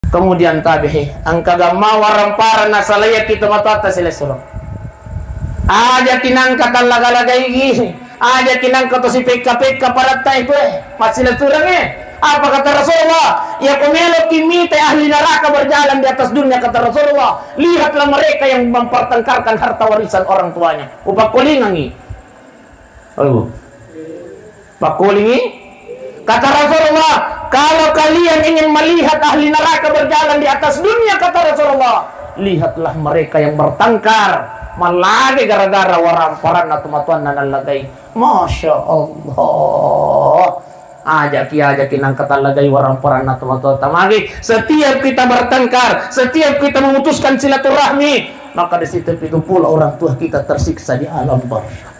Kemudian tabihi angka gamma warampara nasalaya kita matata sila suro aja kinang kata laga-laga ini aja kinang kata si peka-peka parata itu masih turang apa kata Rasulullah ya kumelo kimite ahli neraka berjalan di atas dunia kata Rasulullah lihatlah mereka yang mempertengkarkan harta warisan orang tuanya upak kulingangi pak kulingi kata Rasulullah kalau kalian ingin melihat ahli neraka berjalan di atas dunia kata Rasulullah lihatlah mereka yang bertengkar malagi gara-gara waramparan atau matuan nan lagay Masya Allah aja nang kata lagay waramparan atau matuan tamagi setiap kita bertengkar setiap kita memutuskan silaturahmi maka di situ itu pula orang tua kita tersiksa di alam barzakh.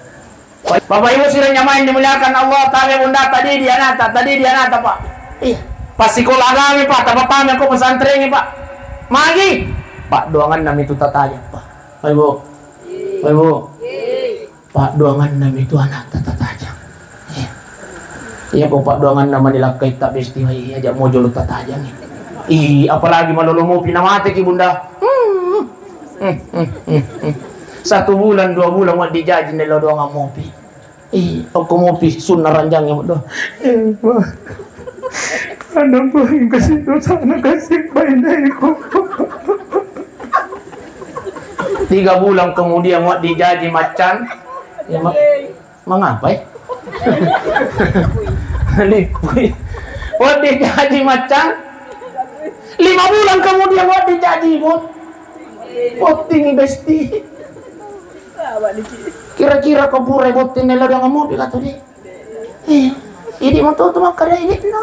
Bapak Ibu sudah nyamain dimuliakan Allah Ta'ala bunda tadi dia nata Pak iya pas sekolah agami Pak tak apa aku pesantren Pak magi Pak doangan nam itu tatanya Pak Ibu Pak doangan nam itu anak tatanya iya kok Pak doangan nama nilakai tak besti iya aja mau jolo tatanya apalagi malulumu pinamate ki bunda 1 bulan 2 bulan wad dijaji nila doang ngopi aku ngopi sunnah ranjangnya doh anak po yung kasi dosa na kasi painay ko 3 bulan kemudian wad dijaji macan ya mengapa lipuy wad dijaji macan 5 bulan kemudian wad dijaji wad tinggi besti kira-kira kapura botin nila dengan mobil atau di ini mau tuh makanya ini no.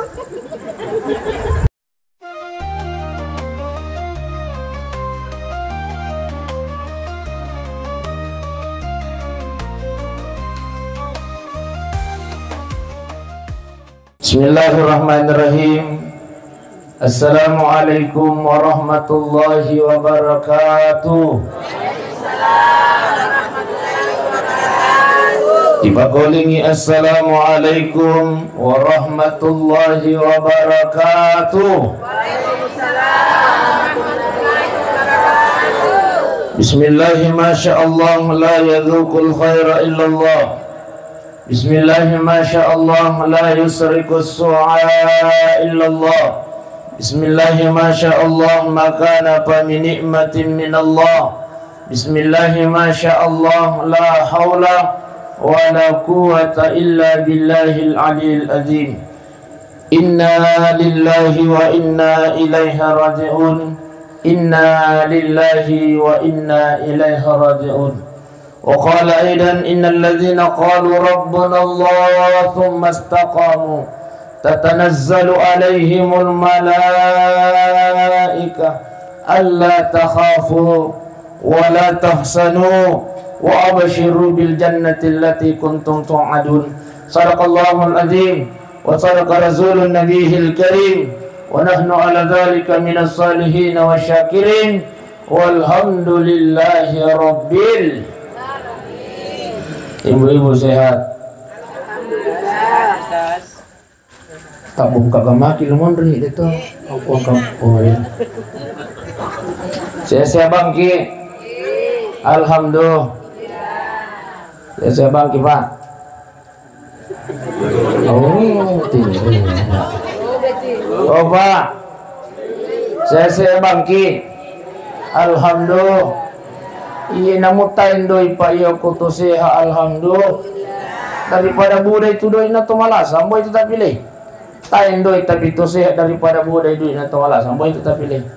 Bismillahirrahmanirrahim. Assalamualaikum warahmatullahi wabarakatuh. Dipakolingi assalamualaikum warahmatullahi wabarakatuh. Bismillahi masyaallah la yadhukul khaira illallah. Bismillahi masyaallah la yusrikus su'a illallah. Bismillahi masyaallah makana fa min ni'matin minallah. Bismillahi masyaallah la haula wala quwwata illa billahil aliyyil azim. Inna lillahi wa inna ilaihi raji'un. Inna lillahi wa inna ilaihi raji'un. Wa qala aidan innal ladzina qalu rabbuna Allah thumma istaqamu tatanazzalu alaihimul malaika alla takhafu wa la tahsanu wa abshiru bil jannati allati kuntum tu'adun. Sadaqallahul azim wa sadaqa rasulun nabiyil karim wa nahnu ala dzalika minas salihin wa syakirin walhamdulillahi rabbil alamin. Ibu-ibu sehat? Alhamdulillah. Tak buka gamaki lumondri itu apa kamu ya. Saya bangki. Alhamdulillah. Saya bangki Pak. Oh Pak. Saya bangki. Alhamdulillah. Iya namutain doi Pak iya kutuseha alhamdulillah. Daripada budai itu doi na tumalas, sambo itu tak pilih. Tain doi tapi tuseha daripada budai doi na tumalas, sambo itu tak pilih.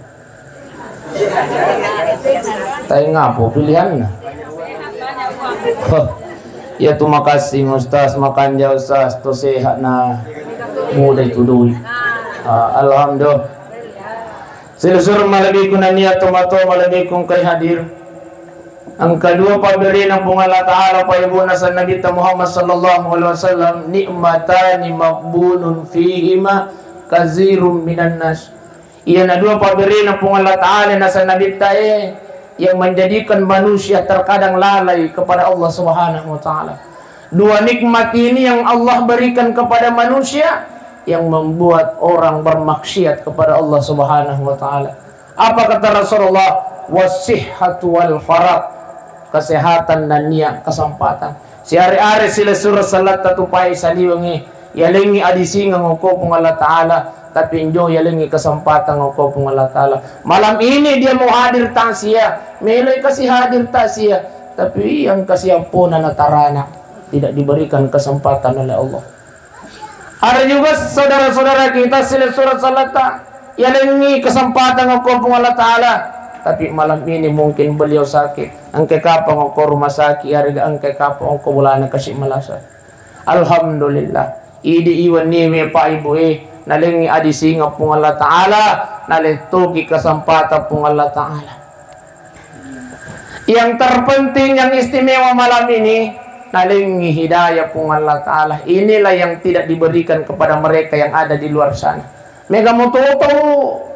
Tain ngapo pilihannya. Ya tu makasih Ustaz makan jauh Ustaz tu sehat na mudah itu dulu. Alhamdulillah. Silusur malabikum niat tomato malabikum kay hadir. Ang kedua paberi ng Allah Ta'ala pa ibu nasa Nabi Muhammad sallallahu alaihi wasallam nikmatani maqbunun fihima kazirum minan nas. Iyan na dua paberi ng Allah Ta'ala nasa Nabi tayo yang menjadikan manusia terkadang lalai kepada Allah Subhanahu wa Ta'ala. Dua nikmat ini yang Allah berikan kepada manusia yang membuat orang bermaksiat kepada Allah Subhanahu wa taala. Apa kata Rasulullah? Wasihhatu wal farag, kesehatan dan niat kesempatan. Si hari-hari sila surah salat tatupai saliwangi yalingi adisi ngoko pung Allah taala, tapi injo yalingi kesempatan ngoko pung Allah taala. Malam ini dia mau hadir tasia, meloi kasih hadir tasia, tapi yang kasih ampunan natarana tidak diberikan kesempatan oleh Allah. Ada juga saudara-saudara kita sila surat salat yalingi kesempatan ngoko pung Allah taala, tapi malam ini mungkin beliau sakit. Angke kapang ngoko rumah sakit, harga angke kapang ngoko bulana kasih malasa. Alhamdulillah. Idi iwan ni me pa ibu nalingi adi singa pung Allah taala, nalitugi kesempatan pung Allah taala. Yang terpenting yang istimewa malam ini nalingi hidayah pung Allah taala. Inilah yang tidak diberikan kepada mereka yang ada di luar sana. Mega mututo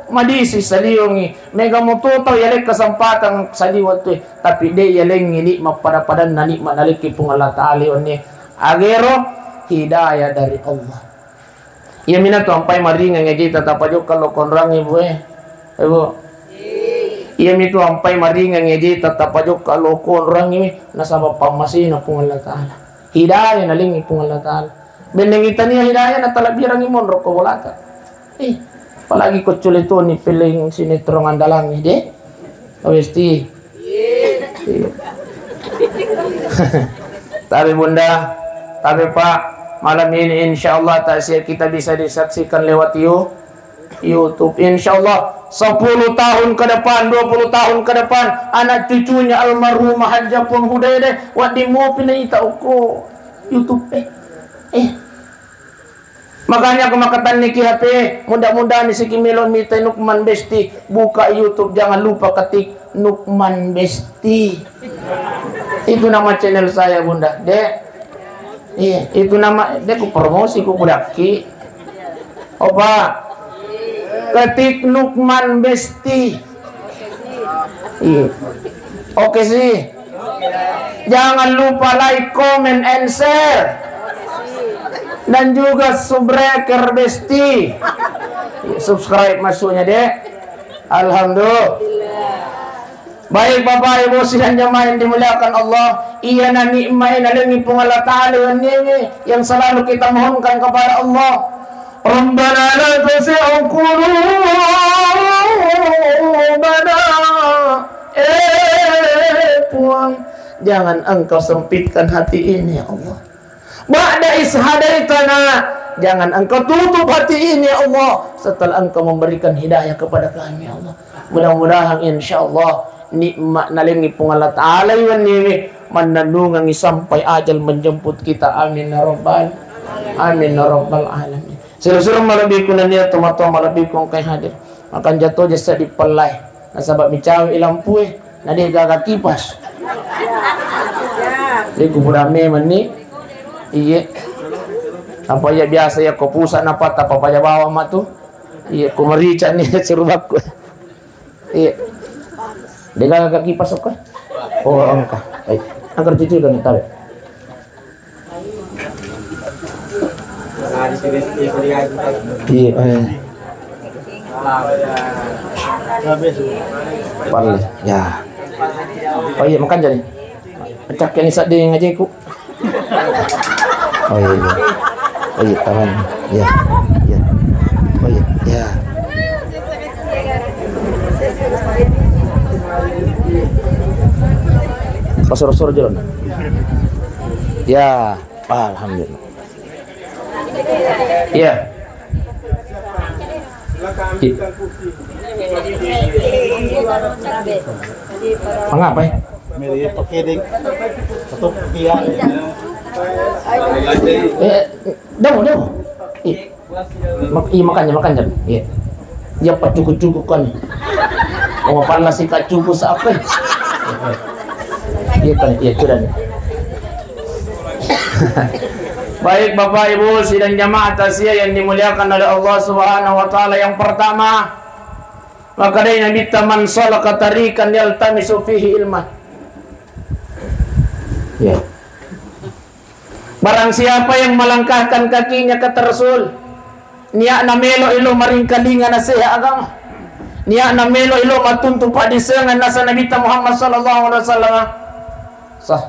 madisi saliungi, mega mututo yalek kesempatan saliwat tu, tapi dia yalengi nikmat pada nikmat naliki pung Allah taala oni agero hidayah dari Allah. Ia minat ampai maringa ngaji tatapajuk kalau konrang ibu ibu. Ia mitu ampai maringa ngaji tatapajuk kalau konrang ini nasabab pamasina pung Allah taala. Hidayah nalingi pung Allah taala. Bendeng itania hidayah na talabirang imon roko bolata. Apalagi kecil itu nih piling sinetron andalang ini deh. Pasti. Tapi bunda, tapi pak, malam ini insyaallah taksiah kita bisa disaksikan lewat YouTube. Insyaallah 10 tahun ke depan, 20 tahun ke depan, anak cucunya almarhumah Hajjah Puang Hudaydah wadi mo pinita uko YouTube Makanya kemakatan niki HP, mudah-mudahan si Kimilon Mita Nukman Besti buka YouTube, jangan lupa ketik Nukman Besti. Itu nama channel saya bunda, dek. Iya, itu nama dek ku promosi ku budaki. Opa, ketik Nukman Besti. Iya. Oke sih. Jangan lupa like, comment, and share. Dan juga subscriber Besti. Subscribe masuknya dek. Alhamdulillah. Baik Bapak Ibu sidang jamaah yang dimuliakan Allah, iya na nikmat nalingi pung Allah taala yang selalu kita mohonkan kepada Allah. Rabbana la tuzigh qulubana, Tuhan, jangan Engkau sempitkan hati ini ya Allah. Ba'da ishadaitana, jangan Engkau tutup hati ini ya Allah setelah Engkau memberikan hidayah kepada kami ya Allah. Mudah-mudahan insyaallah nikmat nalingi pung Allah taala ini menandungi sampai ajal menjemput kita. Amin ya rabbal alamin. Sira-sira malabi kunan niya tumato malabi kung kay hadir akan jatuh jasa di pelai nasabab micawi lampu na di gaga kipas di kumurame man ni iya apa ya biasa ya kopusa na pata papaya bawa matu iya kumarica ni sirubak ko iya dengan kaki pasok ka? Oh, angka. Baik. Angkat cucu kan tahu. Iya. Balik. Ya. Oh iya makan jadi. Pecak yang isak di ngaji ku. Oh iya. Oh iya tangan. Ya. Ya. Oh iya. Ya. Pasor-pasor jalan. Ya, alhamdulillah. Ya. Mengapa? Meri pakai dek. Satu kia. Demo. Makan jam. Iya. Dia cukup kan. Mau panas sih kak cukup apa? Iya kan, iya sudah. Baik Bapak Ibu sidang jamaah taziah yang dimuliakan oleh Allah Subhanahu wa taala, yang pertama maka dari Nabi taman salaka tariqan yaltamisu fihi ilma. Ya. Barang siapa yang melangkahkan kakinya kata Rasul niya na melo ilo maringkalingan na siya agama. Niya na melo ilo matuntung padisengan na sa Nabi Muhammad sallallahu alaihi wasallam.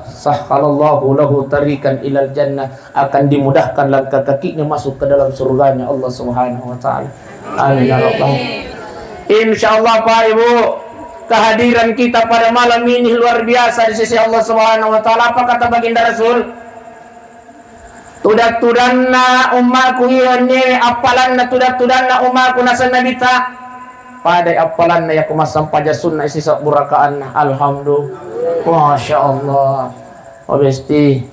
Sahhalallahu lahu tarikan ilal jannah, akan dimudahkan langkah kakinya masuk ke dalam surganya Allah Subhanahu wa taala. Amin ya rabbal. Insyaallah Pak Ibu, kehadiran kita pada malam ini luar biasa di sisi Allah Subhanahu wa taala. Apa kata baginda Rasul? Tudak-tudanna ummaku iwanni apalanna tudak-tudanna ummaku nasa nabita. Pada apalanna ya kumasam paja sunnah sisa burakaanna. Alhamdulillah. Masya Allah. Obesti.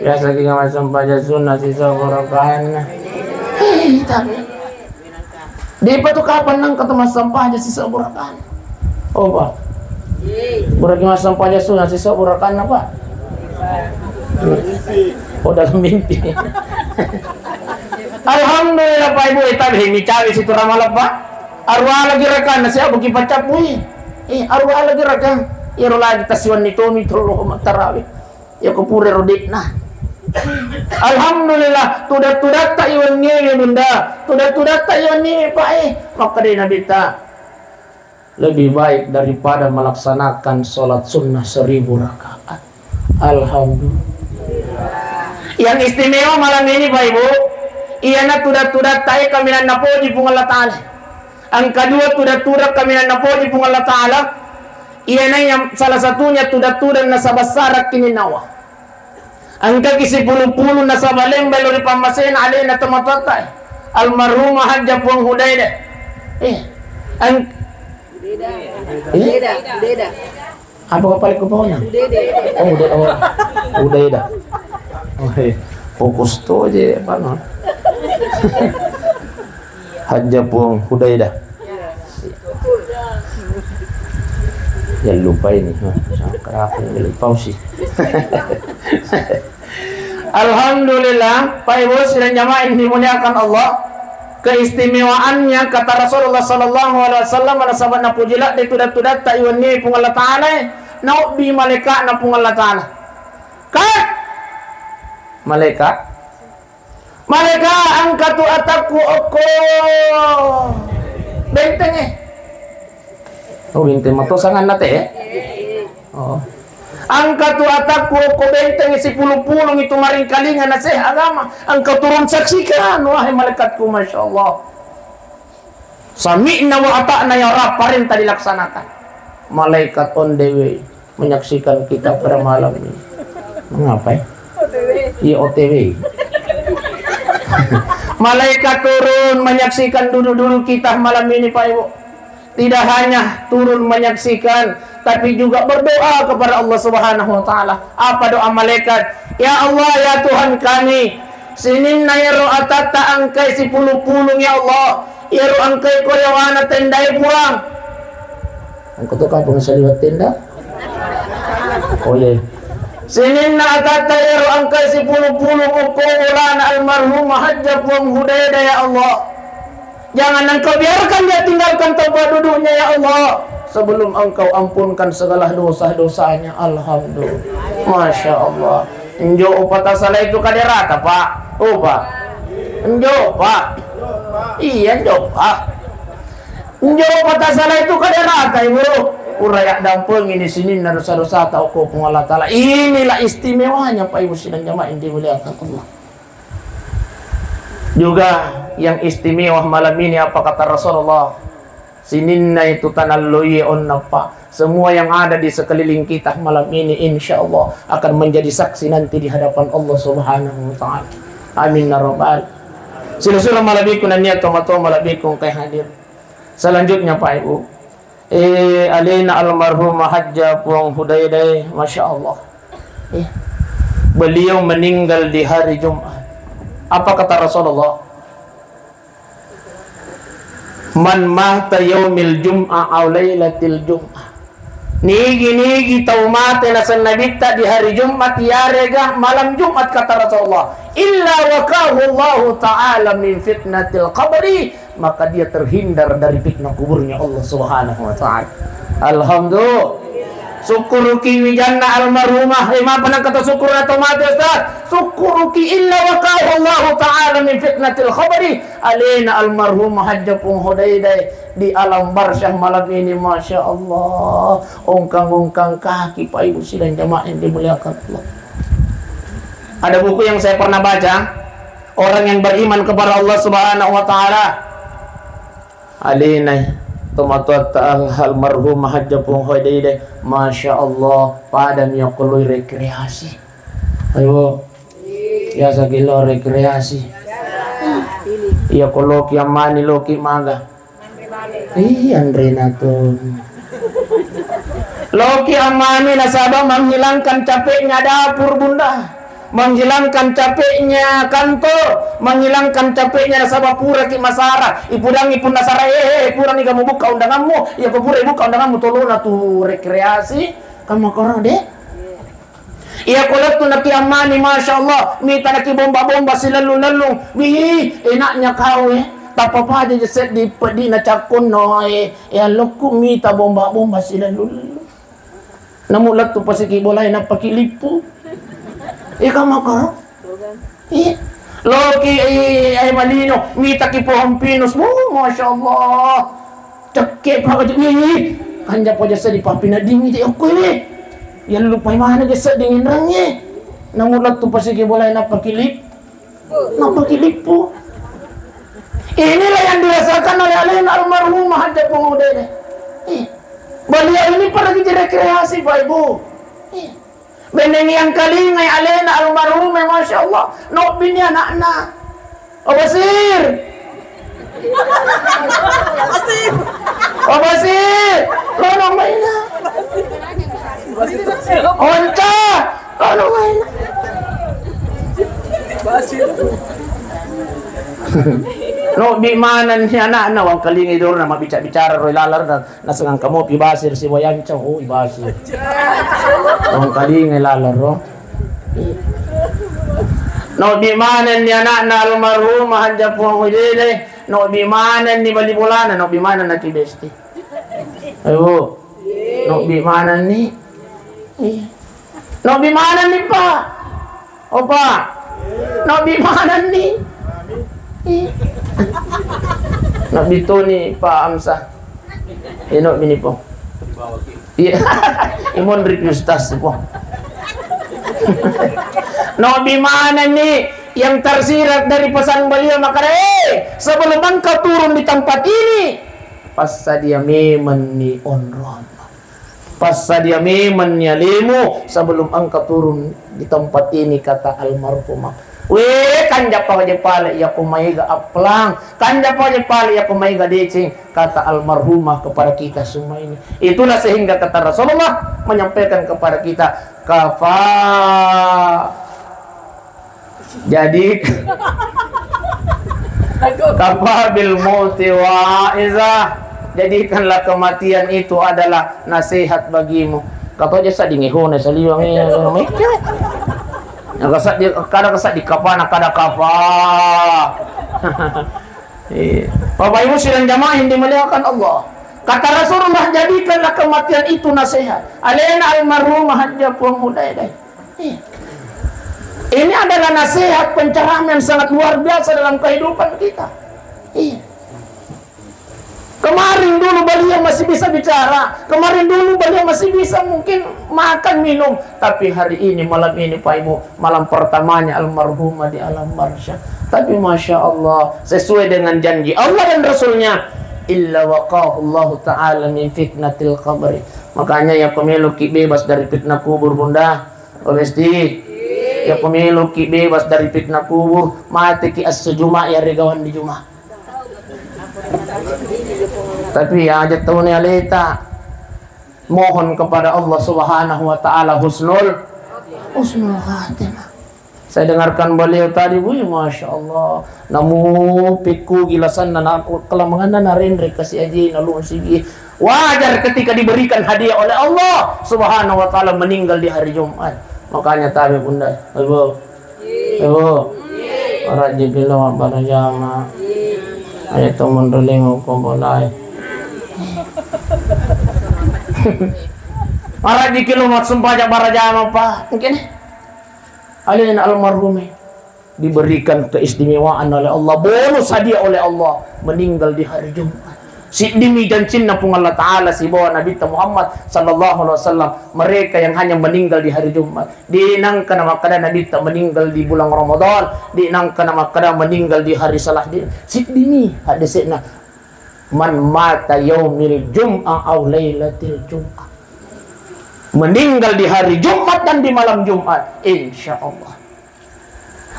Biasa kita masam paja sunnah sisa burakaanna. Di tu kapan nang kata masam paja sisa burakaanna? Oh Pak. Burak masam paja sunnah sisa burakaanna Pak. Oh dalam mimpi. Alhamdulillah Pak Ibu, itabi ini cawi situ ramalap Pak. Arwah lagi rekan nasi abu kipacap wi. Arwah lagi rekan. Iro lagi tasiwan nito mitro matarawih. Ya kupure rodik nah. Alhamdulillah, tudat-tudat tak iwan ni ya bunda. Tudat-tudat tak iwan ni Pak Maka dia Nabi tak lebih baik daripada melaksanakan sholat sunnah 1000 rakaat. Alhamdulillah. Yang istimewa malam ini Pak Ibu, iana tudat-tudat tayo kami na napoji pong Allah Ta'ala. Ang kedua tudat-tudat kami na napoji pong Allah Ta'ala, iana yang salah satunya tudat-tudat na sa basarak kininawa. Ang kakisipulupulo na sa balembay lori pamasin alin na tumatatay. Almarhumah Hajjah Puang Hudaydah. Ang Hudaydah. Apa kapalit ko pa una? Hudaydah. Fokus to aja paano? Hajjah Puang Hudaydah. Jangan lupa ini. Kenapa ini pausi? Alhamdulillah, Pak Ibu sidang jamaah yang dimuliakan Allah. Keistimewaannya kata Rasulullah sallallahu alaihi wasallam ana sabana pujila de tudat-tudat ta iwanni pung Allah Taala nau bi malaikat na pung Allah Taala. Malaikat angkatu ataku oko benteng benteng mato sangan nate angkatu ataku oko benteng 10 itu maring kalingan na seh agama angkau turun saksikan wahai malaikatku Masya Allah sami'na wa ata'na ya Rab perintah dilaksanakan. Malaikat on the way menyaksikan kita pada malam ini. Ngapain? Iya OTW. Malaikat turun menyaksikan dulu-dulu kita malam ini Pak Ibu. Tidak hanya turun menyaksikan, tapi juga berdoa kepada Allah Subhanahu wa taala. Apa doa malaikat? Ya Allah ya Tuhan kami, sinin na yaro atata angkai 10 ya Allah. Yaro angkai ko yawana tendai puang. Angko to ka pung sa liwat tenda? Oh iya. Sinin na atata yaro angkai 10 ulan almarhumah Hajjah Puang Hudaydah ya Allah. Jangan engkau biarkan dia tinggalkan tempat duduknya ya Allah sebelum engkau ampunkan segala dosa-dosanya. Alhamdulillah. Masya Allah. Enjo upata salah itu kaderata Pak. Oh Pak. Enjo Pak. Iya enjo Pak. Enjo upata salah itu kaderata Ibu. Urayak dampeng ini sini na dosa-dosa tau ko pung Allah Ta'ala. Inilah istimewanya Pak Ibu sidang jamaah yang dimuliakan Allah. Juga yang istimewa malam ini apa kata Rasulullah? Sininna itu tanalluyi onnapa. Semua yang ada di sekeliling kita malam ini insya Allah akan menjadi saksi nanti di hadapan Allah Subhanahu wa taala. Amin ya rabbal. Sila-sila malabiku na niya tomato malabiku kay hadir. Selanjutnya Pak Ibu. Alina almarhumah Hajjah Puang Hudaydah, Masya Allah. Beliau meninggal di hari Jumat. Apa kata Rasulullah? Man mata yaumil jum'ah aw lailatil jum'ah. Nigi taumate na sa nabita di hari Jumat yarega malam Jumat kata Rasulullah. Illa waqahu Allah Ta'ala min fitnatil qabri, maka dia terhindar dari fitnah kuburnya Allah Subhanahu wa taala. Alhamdulillah. Syukuruki wijanna almarhumah. Lima pernah kata syukur atau mati Ustaz? Syukuruki illa waqahu Allah Ta'ala min fitnatil khabari alaina almarhumah hajjakum hudaidai. Di alam barsyah malam ini, Masya Allah, ongkang-ongkang kaki Pak Ibu sidang jamaah yang dimuliakan Allah. Ada buku yang saya pernah baca, orang yang beriman kepada Allah Subhanahu wa Ta'ala, alaina Tumatwata almarhum hajjapung hoidai. Masya Allah, padam yang keluar rekreasi. Ayo, ya sakilo rekreasi. Iya kalau kiamani loki maga. Iya Andre natun. Loki amani nasabah menghilangkan capeknya dapur bunda, menghilangkan capeknya kantor, menghilangkan capeknya nasabah pura ki masara. Ipudangi pun nasara pura nih kamu buka undanganmu, ya pura buka undanganmu tolong tu rekreasi kamu korang deh. Iya kalau tu nak amani, Masya Allah, minta nak bomba-bomba silalu-lalu, wih enaknya kau tak apa aja set di pedina cakun noe, ya loku minta bomba-bomba silalu-lalu. Namun lah tu pasti kibolai nak pakai lipu. Kamu kau? Iya. Loki ay malino, minta ki pohon pinus, Masya Allah. Cekek pak aja ni, kanja aja sa di papina dingin di aku ini. Yang lupa mana aja sa dingin rangnya. Namun lah tu pasti kibolai nak pakai lipu. Inilah yang dirasakan oleh Alain almarhumah hajjapung hudaidai. Beliau ini pergi rekreasi Pak Ibu. Beneng yang kali ngai Alain almarhumah, Masya Allah, no bini anak-anak. Basir. Basir. Lono maina. Onca. Lono maina. Basir. No di mana ni anak-anak wang kali ngai dor na mabicara roy lalar na sangang kamo pi Basir si Boyan Chow Basir. Wang kali ngai lalar ro. No di mana ni anak-anak almarhumah hajjapung hudaidai. No di mana ni bali bulana, no di mana na ki besti. Ayo. No di mana ni? No di mana ni Pak? Opa. No di mana ni? Nak bito ni Pak Amsah. Nak bini po. Iya. Imon requestas po. Nak bimana ni yang tersirat dari pesan beliau makanya sebelum engkau turun di tempat ini, passa dia memen ni onron. Passa dia memen ni alimu sebelum engkau turun di tempat ini, kata almarhumah. Kanja pa aja pala ya kumaiga aplang, kanja pa aja pala ya kumaiga decing, kata almarhumah kepada kita semua ini. Itulah sehingga kata Rasulullah menyampaikan kepada kita, jadi kafabil mauti wa'izah, jadikanlah kematian itu adalah nasihat bagimu. Kata aja sa dingihone sa liwang kada kasat di kapana kada kafa. Bapak Ibu sidang jamaah yang dimuliakan Allah, kata Rasulullah, jadikanlah kematian itu nasihat. Alaina almarhumah hajjapung hudaidai. Ini adalah nasihat pencerahan yang sangat luar biasa dalam kehidupan kita. Kemarin dulu beliau masih bisa bicara, kemarin dulu beliau masih bisa mungkin makan minum, tapi hari ini malam ini Pak Ibu, malam pertamanya almarhumah di alam barsyah. Tapi Masya Allah, sesuai dengan janji Allah dan Rasulnya, illa waqahu Allah Ta'ala min fitnatil qabri. Makanya ya pemilu ki bebas dari fitnah kubur bunda. Obesti ya pemilu ki bebas dari fitnah kubur, mati ki as-sujuma ya regawan di Jumat. Tapi ya aja tahu ni alita, mohon kepada Allah Subhanahu wa Ta'ala husnul khatimah. Saya dengarkan beliau tadi, Masya Allah, namu piku gilasan na aku kelamangan na narindri kasih aja nalu sigi. Wajar ketika diberikan hadiah oleh Allah Subhanahu wa Ta'ala meninggal di hari Jumat. Makanya tadi bunda, ibu, para jibilah para jama, ayat teman-teman ko boleh. Marah di kilomat sempajak barajama pa. Mungkin alin almarhum diberikan keistimewaan oleh Allah, bonus hadiah oleh Allah, meninggal di hari Jumat. Si dimi dan cinna pun Allah Ta'ala si bawa Nabi Muhammad sallallahu alaihi wasallam, mereka yang hanya meninggal di hari Jumat. Dinangkan nama kada Nabi tak meninggal di bulan Ramadan, dinangkan nama kada meninggal di hari salah din. Si dimi hadisna man mata yaumil jum'ah aw lailatil jum'ah, meninggal di hari Jumat dan di malam Jumat, insyaallah.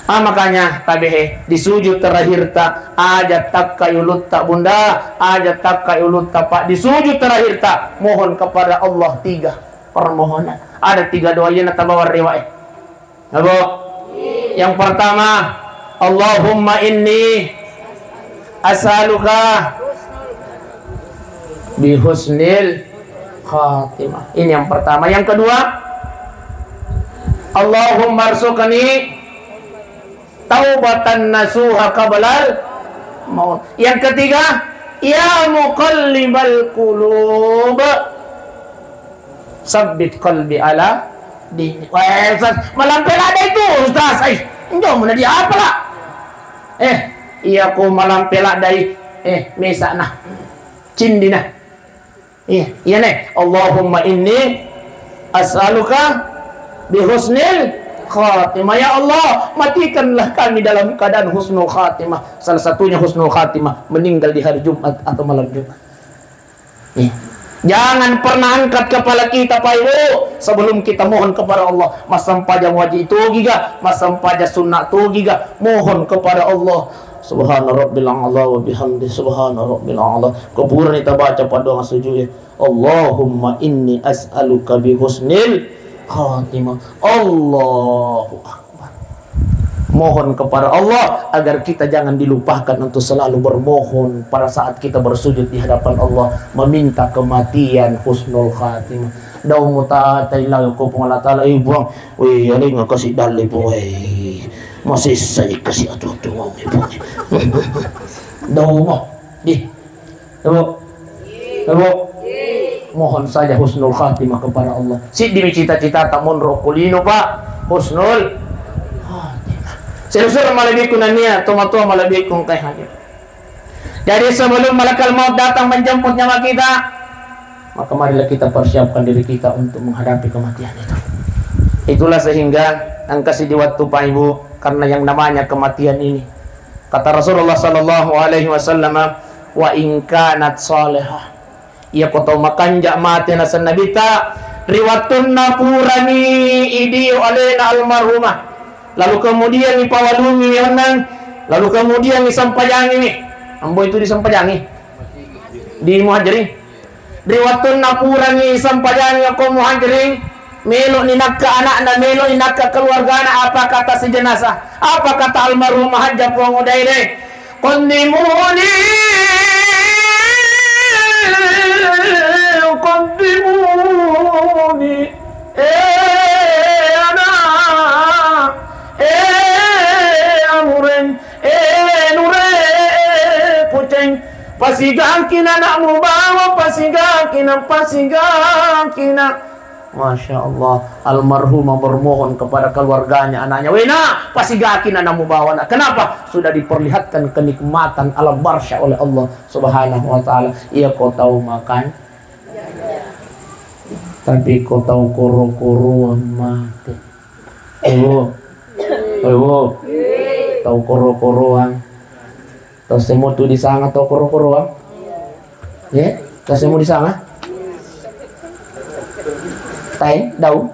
Makanya tabihe di sujud terakhir tak ajat tak kayulut tak bunda, ajat tak kayulut tak pak, di sujud terakhir tak mohon kepada Allah 3 permohonan. Ada 3 doa yang tabawa riwayat. Apa? Yang pertama, Allahumma inni as'aluka bi husnil khatimah. Ini yang pertama. Yang kedua, Allahumma arzuqni taubatan nasuha qablal maut. Yang ketiga, ya muqallibal qulub sabbit qalbi ala dini. Wah, malampel ada itu Ustaz. Enggak mana dia apa lah? Iya ko malampel ada mesa nah. Cindina. Iya nih. Allahumma inni as'aluka bihusnil khatimah. Ya Allah, matikanlah kami dalam keadaan husnul khatimah. Salah satunya husnul khatimah meninggal di hari Jumat atau malam Jumat. Jangan pernah angkat kepala kita Pak Ibu sebelum kita mohon kepada Allah. Masam pajang wajib itu giga, masam pajang sunnah itu giga, mohon kepada Allah. Subhana rabbil a'la wa bihamdi subhana rabbil a'la. Kuburan kita baca pada doa sujud. Allahumma inni as'aluka bi husnil khatimah. Allahu Akbar. Mohon kepada Allah agar kita jangan dilupakan untuk selalu bermohon pada saat kita bersujud di hadapan Allah, meminta kematian husnul khatimah. Daw mutatailah ko Allah Taala buang. Weh, ali nga kasi dali po masih saya kasih atuh-atuh ibu. Daw mo. Di. Daw. Mohon saja husnul khatimah kepada Allah. Si demi cita-cita tamun rokulino Pak, husnul khatimah. Selusur malabikun nania, tua-tua malabikun kay hadir. Jadi sebelum malakal maut datang menjemput nyawa kita, maka marilah kita persiapkan diri kita untuk menghadapi kematian itu. Itulah sehingga angkasi di waktu Pak Ibu, karena yang namanya kematian ini. Kata Rasulullah sallallahu alaihi wasallam, wa in kanat salihah, ia kau tahu makan jak mati nasan nabita riwatun napurani idi alena almarhumah. Lalu kemudian ipawalungi onang, lalu kemudian disampajangi nih. Ambo itu disampajangi di muhajirin. Riwatun napurani sampajangi aku muhajirin. Melo ni nakka anak na melo ni nakka keluarga anak. Apa kata si jenazah? Apa kata almarhumah hajjah pengudaire? Qadimuni qaddimuni anak amuren nure puceng pasigangkin anakmu bawa pasigangkin. Masya Allah, almarhumah bermohon kepada keluarganya, anaknya, wena pasigakin anakmu bawa. Kenapa? Sudah diperlihatkan kenikmatan alam barsya oleh Allah Subhanahu wa Ta'ala. Iya, kau tahu makan, tapi kau tahu koro-koro mati. Tahu koro-koroan, tahu semua tu di sana, tahu koro-koroan, ya, tahu semua di sana. Tay daun.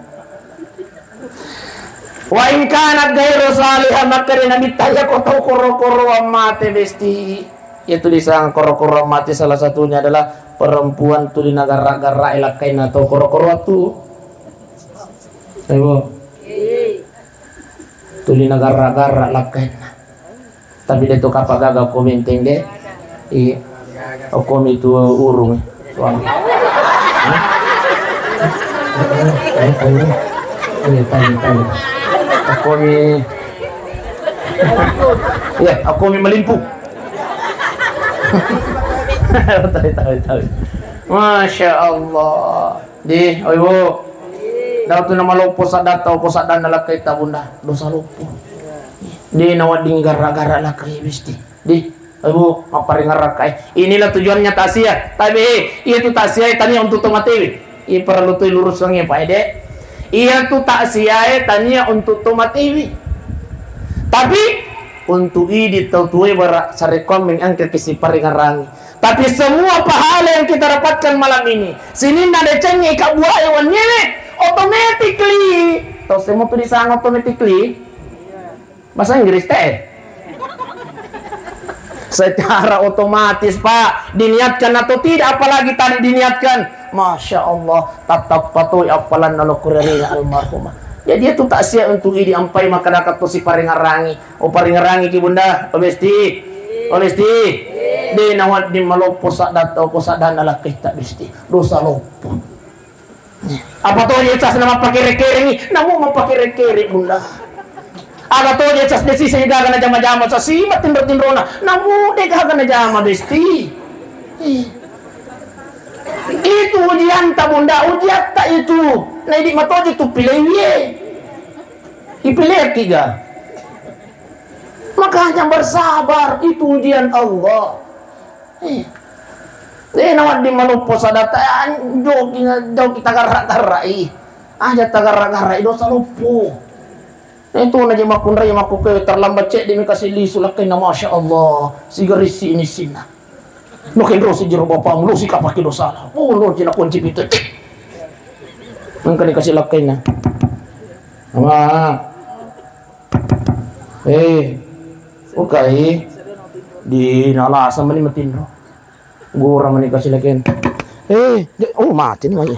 Wa in kanat ghairu salihah, maka Nabi tanya kau tahu koro-koro mati besti. Itu disang koro-koro mati salah satunya adalah perempuan tu di negara-negara elakain atau koro-koro tu. Ayo. Tu di negara-negara elakain. Tapi dia tu kapag gaga komenteng deh. Iya. Aku itu urung suami. Tanya. Aku melimpu. Tahu. Masya Allah. Di, oh ibu. Daw tu nama lupo sa dataw po sa danala kay ta bunda. Dosa lupo. Di nawading gara-gara lah kay bisti. Di, oh ibu maparingarak kay. Inilah tujuannya tasya. Tapi itu tasya tanya untuk tomati. I perlu tu lurus lang ya Pak Ede. Iya tu tasya tanya untuk tomati. Tapi untuk ini tutuai berak sarekon mengangkat kisi paringarangi. Tapi semua pahala yang kita dapatkan malam ini, sini nada cengi kak buah hewannya, automatically. Tahu semua tulisan automatically. Bahasa Inggris teh. Secara otomatis Pak, diniatkan atau tidak, apalagi tadi diniatkan. Masya Allah, tatap patuh apalan nalo kurerina almarhumah. Jadi itu tak siap untuk ini ampai masyarakat tu si paringarangi. Oh paringarangi ki bunda, olesti. Di nawat di malopo sak datau posak dana lah kita besti. Dosa lopo. Apa tu dia cas nama pakai rekeri, namu mau pakai rekeri bunda. Apa tu dia cas desi sehingga kana jama-jama sa simat tindrona. Namu deka kana jama besti. Itu ujian tak bunda, ujian tak itu. Nah di mata itu pilih ye. Dipilih tiga. Makanya bersabar, itu ujian Allah. Nawat di malupo sadata jauh kita garak-garai. Aja tagarak-garai dosa lupo. Itu naja makun raya makuke terlambat cek demi kasih li sulakai na masya Allah. Sigarisi ini sina. Nukin rosi jero bapak lu si kapaki dosa. Oh lu cina kunci itu. Mangka dikasih lakai na. Ama. Okay. Di nala sama ni matin ro. Gura man kasih lakin. Oh mati ni lagi.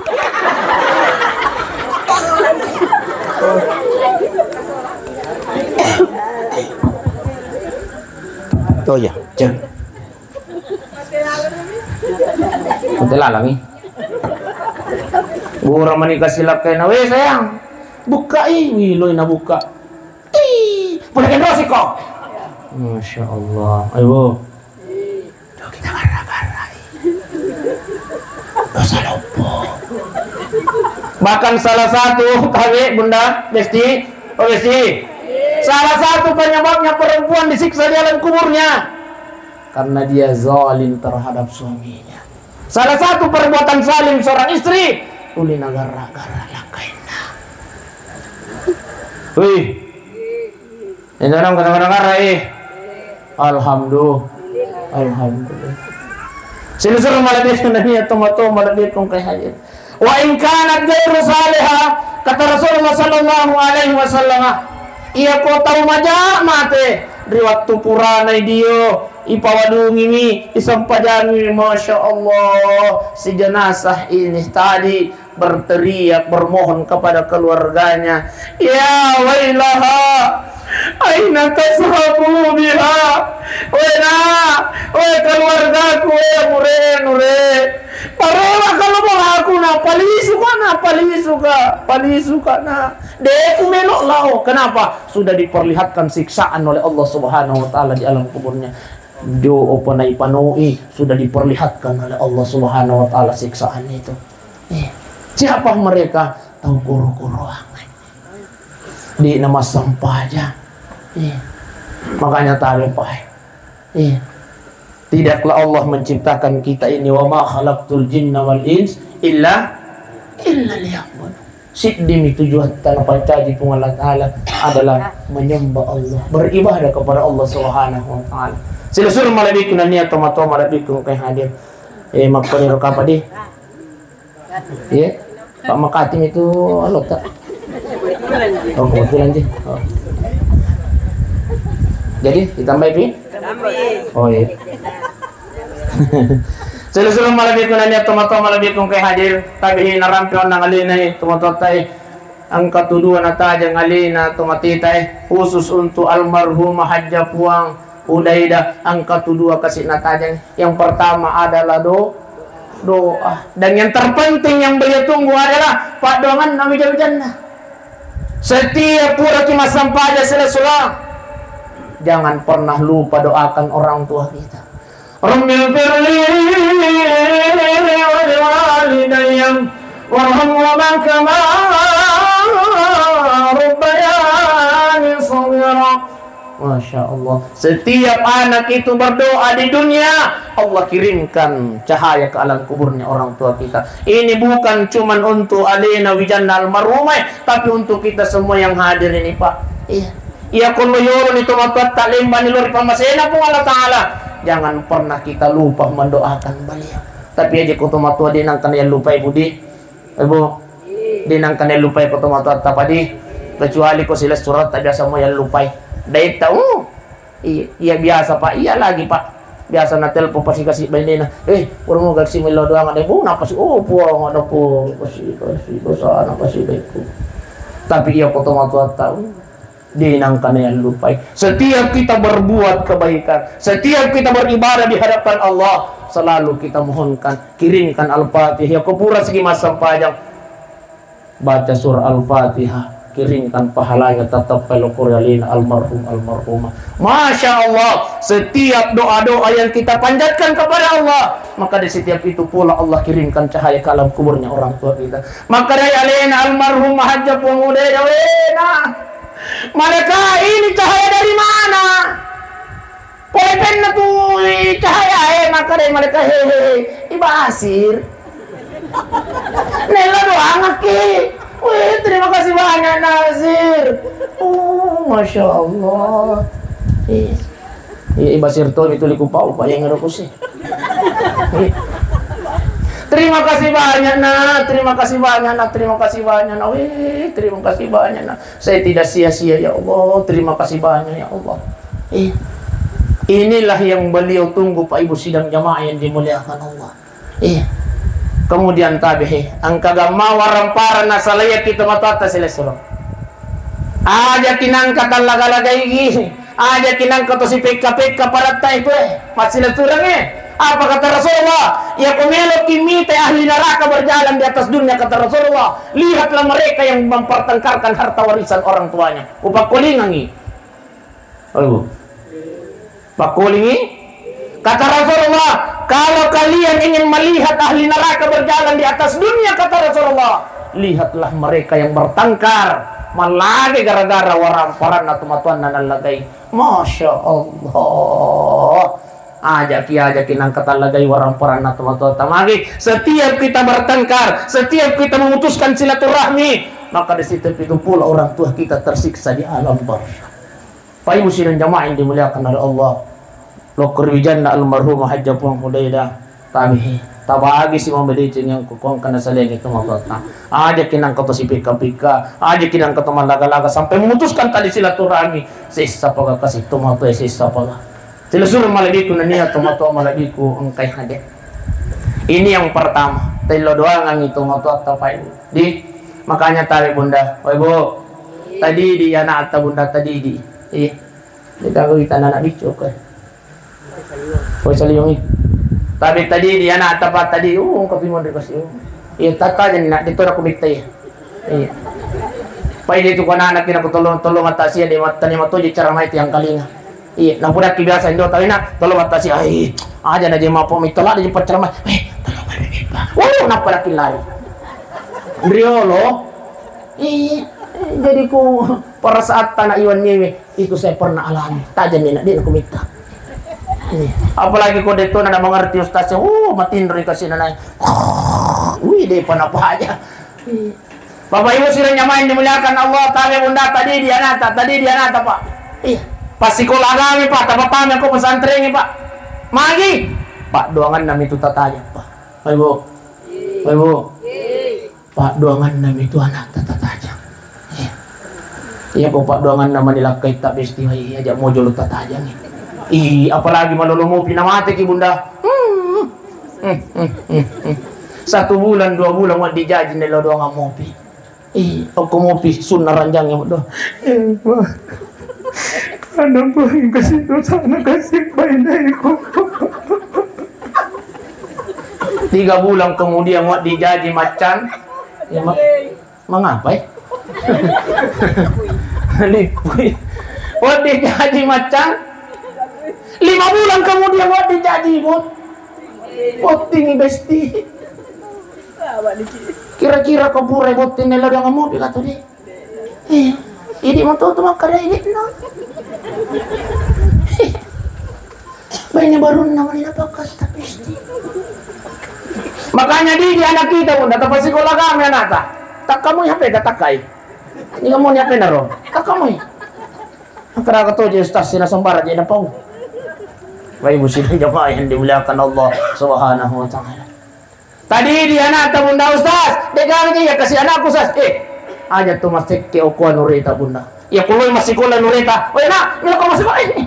Tuh ya, cek. Betul lah ni. Gura man kasih lakin. Weh sayang, buka wiloy na buka. Pulakin dosi kok. Masya Allah. Ayo. Tuh kita gara-garai. Dosa lupa. Bahkan salah satu kami bunda Besti, oh Besti. Salah satu penyebabnya perempuan disiksa di alam kuburnya karena dia zalim terhadap suaminya. Salah satu perbuatan zalim seorang istri ulina gara-gara lakaina. Wih. Ini orang gara-gara Alhamdulillah. Silusur malabit ko na niya tumato malabit kong kay hadir. Wa in kanat ghairu salihah, kata Rasulullah sallallahu alaihi wasallam, iya ko tahu maja mate di waktu puranay dio ipawadungi mi isampajani masya Allah si jenazah ini tadi berteriak bermohon kepada keluarganya, ya wailaha aina tashabu biha, weh keluargaku, nure parela kalau mau aku na palisuka na deku melok lao. Kenapa? Sudah diperlihatkan siksaan oleh Allah Subhanahu wa taala di alam kuburnya. Do opanai panoi sudah diperlihatkan oleh Allah Subhanahu wa taala siksaan itu. Siapa mereka? Tahu guru-guru di nama sampah aja. Makanya tadi Pak. Tidaklah Allah menciptakan kita ini, wa ma khalaqtul jinna wal ins illa liya'budun. Sidimi tujuan tanpa caji Allah Ta'ala adalah menyembah Allah, beribadah kepada Allah Subhanahu wa taala. Silusur malabikun niat tomato malabikun kay hadir. Magpaniro ka pa di. Pak Makatim itu alot tak? Oh, kebetulan sih. Oh. Jadi ditambah pi? Oh iya. Silusur malabikun niat tomato malabikun kay hadir. Tabihin narampion ng alinay tomato tay ang katuduan na tajang alina tumatitay khusus untuk almarhumah Hajjah Puang Udaidah. Ang katudua kasi natajang yang pertama adalah doa, dan yang terpenting yang beliau tunggu adalah Pak Dongan nami jannah. Setiap pura kita sampai selesai, jangan pernah lupa doakan orang tua kita. Rabbil firli wal walidayya warhamhuma kama rabbayani shaghira. Masya Allah. Setiap anak itu berdoa di dunia, Allah kirimkan cahaya ke alam kuburnya orang tua kita. Ini bukan cuman untuk alina wijanna almarhumah, tapi untuk kita semua yang hadir ini, Pak. Iya. Ya kullu yurun itu matuat taklim bani luri pamasena pun Allah Ta'ala. Jangan pernah kita lupa mendoakan beliau. Tapi aja kutu matua dinangkan yang lupa ibu di. Ibu dinangkan yang lupa kutu matua tapadi. Kecuali kau silas surat tak biasa mau yang lupai. Dai tahu, iya biasa Pak, iya lagi Pak, biasa na telepon pasti kasih bandina, orang mau kasih milo doang ada pun apa sih, puang ada pun kasih dosa apa sih itu, tapi iya kau tahu, dinangkan yang lupai. Setiap kita berbuat kebaikan, setiap kita beribadah di hadapan Allah, selalu kita mohonkan, kirimkan Al-Fatihah, kau pura segi masa panjang, baca surah Al-Fatihah. Kirimkan pahalanya tetap pelokuralin almarhumah. Masya Allah, setiap doa-doa yang kita panjatkan kepada Allah, maka di setiap itu pula Allah kirimkan cahaya ke alam kuburnya orang tua kita. Maka dari alina almarhumah hajab pemuda dawena, mereka ini cahaya dari mana? Poin na tuh cahaya maka dari mereka ibasir. Nela doang aki. Wih, terima kasih banyak Nazir. Masya Allah. Iya, Basir tuh itu liku pau pak yang ngerukus sih. Terima kasih banyak nak, terima kasih banyak nak, terima kasih banyak nak. Wih, terima kasih banyak nak. Saya tidak sia-sia ya Allah. Terima kasih banyak ya Allah. Inilah yang beliau tunggu Pak Ibu sidang jamaah yang dimuliakan Allah. Kemudian tabihi angka gamma warampara nasalaya kita matata selesai. Aja kinang kata laga-laga ini, aja kinang kata si PKP parata itu masih leturangnya. Apa kata Rasulullah? Ya kumelo kimite ahli neraka berjalan di atas dunia kata Rasulullah. Lihatlah mereka yang mempertengkarkan harta warisan orang tuanya. Upak kulingangi. Oh, Pak kulingi. Kata Rasulullah, kalau kalian ingin melihat ahli neraka berjalan di atas dunia, kata Rasulullah, lihatlah mereka yang bertengkar, malagi gara-gara waramparan atau matuan dan lagay. Masya Allah. Ajakin angkatan lagay waramparan atau matuan tamagi. Setiap kita bertengkar, setiap kita memutuskan silaturahmi, maka di situ itu pula orang tua kita tersiksa di alam barzakh. Pak Ibu sidang jamaah yang dimuliakan oleh Allah. Lokur wijanna almarhumah hajjah puang hudaidah tabihi tabagi si membedicin yang kukuang kana saleng itu maksudnya aja kinang kata si pika-pika aja kinang kata malaga-laga sampai memutuskan tadi silaturahmi sisa paga kasih tomato sisa paga sila suruh malagiku na niya tomato malagiku ang kay hade. Ini yang pertama telo doang ang tomato at tapay di makanya tabi bunda oy bu tadi di anak at bunda tadi di gagawin na bicho kay Poy saliyong tabi tadi dia na tapat tadi kapi mo kasi iya tata na dito na kumita iya pay dito ko na anak kinaputulong mata siya di mata ni matuji cara may tiyang kalinga iya napudak kibiasa indo tawi na tulong mata siya ay aja na di mapo may tula di pacarama tulong marinig pa napadak kilari Riolo iya jadi ko para saat tanah iwan niya itu saya pernah alami tajan ni na di na kumita. Apalagi kau dito na mengerti ustaznya, matindri kasi nanay. Di panapa aja. Bapak Ibu sidang jamaah yang dimuliakan Allah, tabi bunda tadi dia nata Pak. Pasti kau lagami Pak, tapapami ako pesantren Pak. Magi, Pak doangan nam itu tatanya Pak. Ibu, Pak doangan nam itu anak tatanya. Iya kok Pak doangan nama nilakay tak bestiwa aja mau jolot tatanya nih. Apalagi malulumo pinamati ki bunda. 1 bulan 2 bulan wad dijaji nila doang ang mopi. Ako mopi sunnah ranjang mo do. Ano po yung kasi to sana kasi painay ko. 3 bulan kemudian wad dijaji macan. Mengapa? Lipuy. Wad dijaji macan. 5 bulan kemudian wad dijaji bot. Tinggi besti. Kira-kira kau pura botin nila dengan mobil atau dia? Ini mau tuh makanya ini no. Banyak baru namanya bakas tapi makanya di anak kita pun datang sekolah kami anak tak kamu yang apa tak kai. Ini kamu yang apa naro? Tak kamu. Akara kata je ustaz sila sembara je napau. Baik muslim jemaah yang dimuliakan Allah Subhanahu wa taala. Tadi dia anak ta bunda ustaz, dekat dia kasih anakku ustaz. Aja tu masih ke okuan nurita bunda. Ya kulo masih kulo nurita. Oh nak, mila kau masih maki.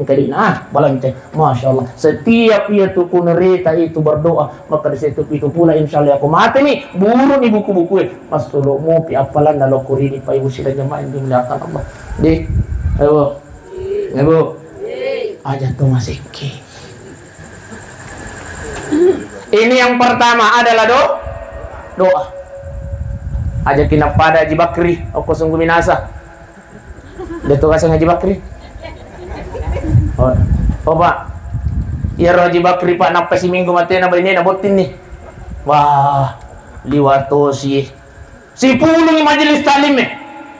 Kali nah, balang teh. Masya Allah. Setiap ia tu nurita itu berdoa, maka di situ itu pula insyaallah aku mati nih. Buru nih buku-buku. Mas tolo mo pi apalan nalo kurini pa ibu sila jemaah yang dimuliakan Allah. Di, ayo. Ayo. Aja tu masih ke. Ini yang pertama adalah doa. Aja kina pada Haji Bakri, aku sungguh minasa. Dia tuh kasih Haji Bakri. Oh Pak, ya Haji Bakri Pak napa si minggu mati na ini na botin nih. Wah, liwato si pulung majelis talim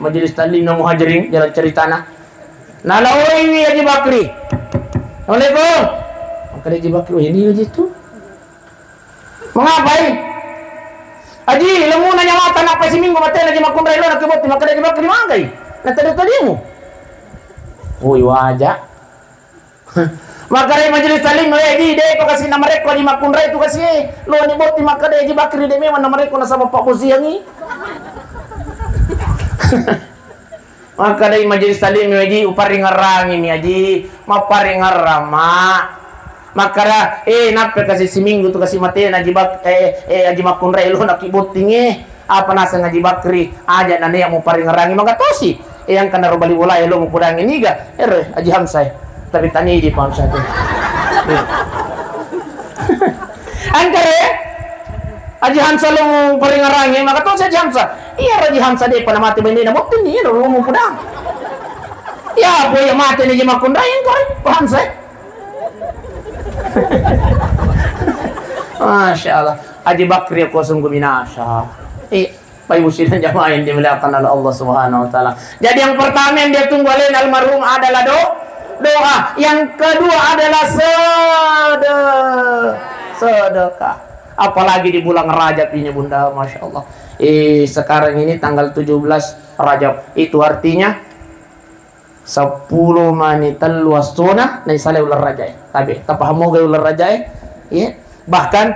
majelis talim na muhajirin jalan ceritana. Nalawai wi Haji Bakri. Assalamualaikum. Maka Haji Bakri ini gitu. Mengapai? Haji, lemu nanya mata nak pesi minggu mati lagi makun relo nak kebot maka Haji Bakri mangai. Nanti tadimu. Woi wajah. Maka dari majelis talim di dek kasih nama rekor di makun relo itu kasih lo ni bot maka Haji Bakri de memang nama rekor sama Pak Bosi yang ni. Maka dari majelis talim Haji upari ngarang ini Haji, mapari ngarama. Makara napa kasih seminggu tu kasih mati Haji Haji makun relo nak ibutinge apa nasa Haji Bakri aja nane yang mau paring ngerangi maka tosi yang kena robali bola lo mau pudang ini ga Haji Hamzah tapi tani di paham satu angkare Haji Hamzah lo mau paring ngerangi maka tosi Haji Hamzah iya Haji Hamzah deh pada mati benda nak bukti ni lo mau pudang ya boleh mati Haji makun relo kau paham saya. Masya Allah, Haji Bakri aku sungguh binasa. Pak Ibu sidang jamaah yang dimuliakan oleh Allah Subhanahu Wa Taala. Jadi yang pertama yang dia tunggu oleh almarhum adalah doa. Yang kedua adalah sedekah. Apalagi di bulan Rajab ini bunda, Masya Allah. Sekarang ini tanggal 17 Rajab. Itu artinya 10 manitan luas zona na isale ular raja tapi tapahamo gay ular raja ya bahkan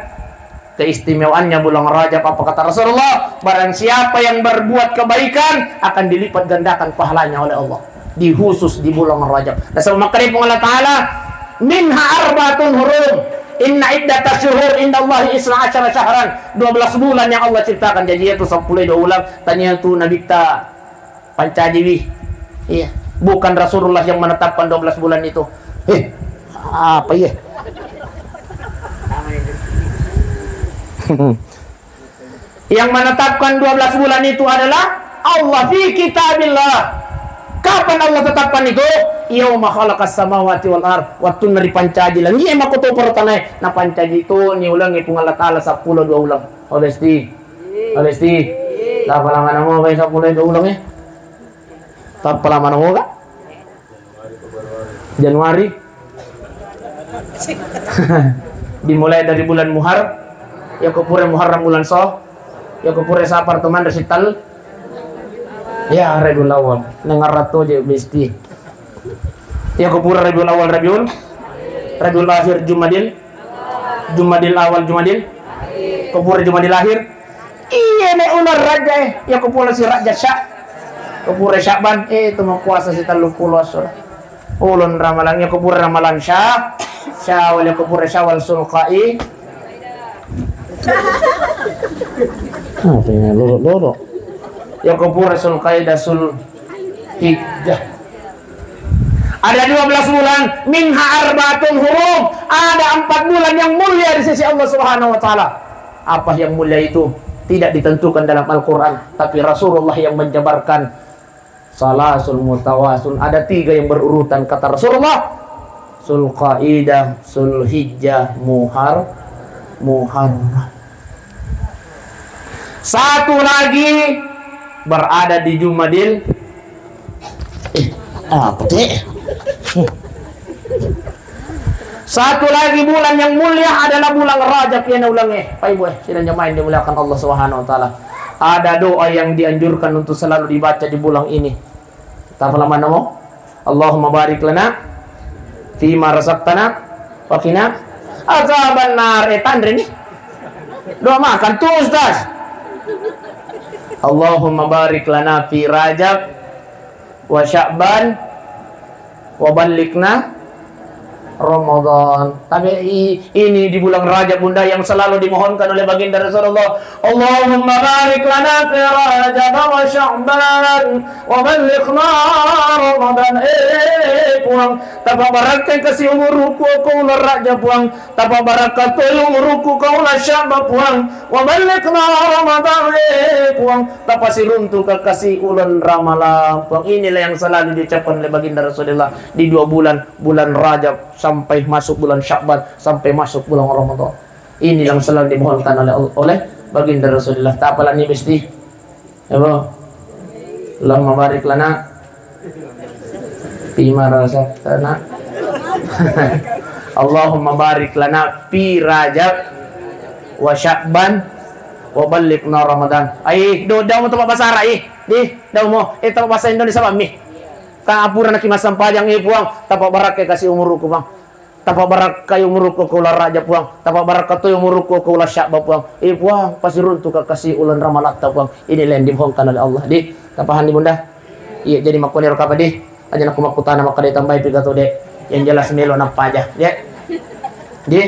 keistimewaannya bulan Rajab apa kata Rasulullah barang siapa yang berbuat kebaikan akan dilipat gandakan pahalanya oleh Allah di khusus di bulan Rajab dan sama makanya Allah Ta'ala minha arbatun hurum inna iddatash syuhur indallahi isna asyara syahran 12 bulan yang Allah ciptakan jadi itu 10 ulang tanya tu Nabi ta Pancajiwi iya bukan Rasulullah yang menetapkan 12 bulan itu. Apa ya? Yang menetapkan 12 bulan itu adalah Allah fi kitabillah. Kapan Allah tetapkan itu? Yauma khalaqas samawati wal ard. Waktu nari pancaji lang. Iya makuto pertanay na pancaji itu ni ulang ipung Allah Ta'ala 10 2 ulang. Olesti. Lama lama mo ba 10 2 ulang ya? Tak lama namo ka? Januari. Dimulai dari bulan Muharram. Ya kepure Muharram bulan So. Ya kepure Safar teman resital. Ya Rabiul Awal. Nengar ratu je mesti. Ya kepure Rabiul Awal Rabiul Akhir Jumadil Awal Jumadil. Kepure Jumadil Akhir. Iya ne ular raja. Ya kepure si Raja Syak. Kepura Syakban itu puasa si 30 ulun ramalannya kepura ramalan Syawal ya kepura Syawal Sulqai apa ya loro ya kepura Sulqai dan Sulhijjah ada 12 bulan minha arbatun hurum ada 4 bulan yang mulia di sisi Allah Subhanahu Wa Taala apa yang mulia itu tidak ditentukan dalam Al-Quran tapi Rasulullah yang menjabarkan salasul mutawasun ada 3 yang berurutan kata Rasulullah Sulqaidah, Sulhijjah, Muharram Muhammad. Satu lagi berada di Jumadil. Apa teh? Satu lagi bulan yang mulia adalah bulan Rajab yang ulangi. Pak Ibu, sidang jemaah yang dimuliakan Allah Subhanahu wa taala. Ada doa yang dianjurkan untuk selalu dibaca di bulan ini. Kita hafal mana mau? Allahumma barik lana fima razaqtana wa qina azaban nar. Tandre nih. Doa makan tuh Ustaz. Allahumma barik lana fi Rajab wa Sya'ban wa ballighna Ramadan. Tapi ini di bulan Rajab Bunda yang selalu dimohonkan oleh baginda Rasulullah. Allahumma barik lana fi Rajab wa Sya'ban wa ballighna Ramadan. Puang tapa barakat kasih umurku kau la Rajab puang tapa barakat umurku kau la Sya'ban puang wa ballighna Ramadan. Puang tapa siruntu kasih ulan Ramalan puang. Inilah yang selalu diucapkan oleh baginda Rasulullah di 2 bulan Rajab sampai masuk bulan Sya'ban, sampai masuk bulan Ramadan. Ini yang selalu dimohonkan oleh baginda Rasulullah. Tak apalah ni mesti. Ya Allah. Allahumma barik lana fima razaqtana. Allahumma barik lana fi Rajab wa Sya'ban wa ballighna Ramadan. Ai, do daw mo to bahasa Arab Di, daw mo ito bahasa Indonesia mi. Kaapura na kimasang pajang ipuang tapak barak kasih umurku bang tapak barak kayu umurku kula Raja puang tapak barak katu umurku kula Sya'ban puang ipuang pasti runtuh kasih ulan Ramalan puang. Ini yang dimohonkan oleh Allah di tapahan di Bunda. Iya jadi makoni rokapa di aja aku makutana maka ditambah pigato dek yang jelas melo napa aja di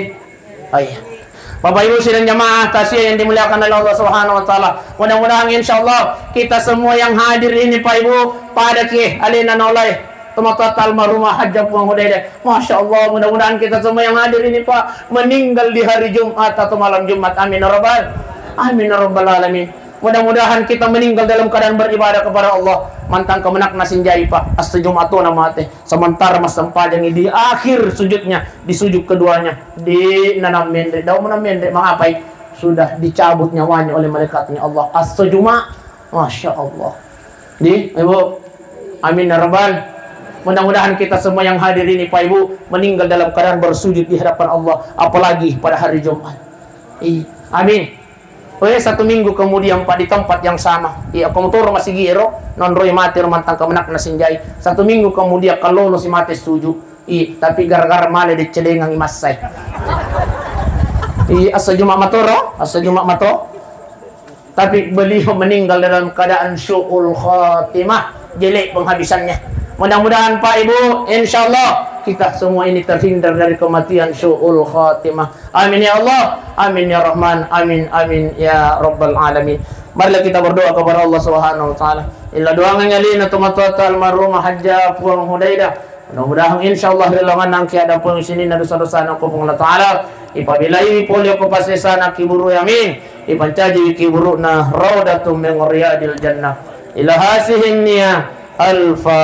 oh iya. Bapak Ibu sidang jamaah kasih yang dimuliakan oleh Allah Subhanahu wa taala. Mudah-mudahan insyaallah kita semua yang hadir ini Pak Ibu pada ki alina nolai tomatat almarhumah Hajjah Puang Hudaydah. Masya Allah, mudah-mudahan kita semua yang hadir ini Pak meninggal di hari Jumat atau malam Jumat. Amin ya rabbal alamin. Mudah-mudahan kita meninggal dalam keadaan beribadah kepada Allah. Mantang kemenak nasinjai Pak. As-Jumatuna mate. Sementara mas sempajang di akhir sujudnya, di sujud keduanya, di nanam mendek. Daun menam mendek mengapai? Sudah dicabut nyawanya oleh malaikatnya Allah. As-Jumat. Masya Allah. Di Ibu. Amin ya rabbal. Mudah-mudahan kita semua yang hadir ini Pak Ibu meninggal dalam keadaan bersujud di hadapan Allah, apalagi pada hari Jumat. Amin. Oke, 1 minggu kemudian Pak di tempat yang sama. Iya, komutor masih giro, non roy mati mantang kemenak nasinjai. 1 minggu kemudian kalau lo si mati setuju. Tapi gara-gara male di celengang imasai. Asa Jumat mato. Tapi beliau meninggal dalam keadaan syu'ul khatimah, jelek penghabisannya. Mudah-mudahan Pak Ibu, insyaallah kita semua ini terhindar dari kematian syu'ul khatimah. Amin ya Allah, amin ya Rahman, amin ya Rabbal alamin. Marilah kita berdoa kepada Allah Subhanahu wa taala. Illa doa ngalina tumatata almarhumah Hajjah Puang Hudaydah. Mudah-mudahan insyaallah rilangan nang kiada pun sini na dosa-dosa na ko Allah taala. Ipabilai polio ko pasesana kiburu yamin. Ipancaji kiburu na raudatum min riyadil jannah. Ila hasihin niya. Al-Fatihah.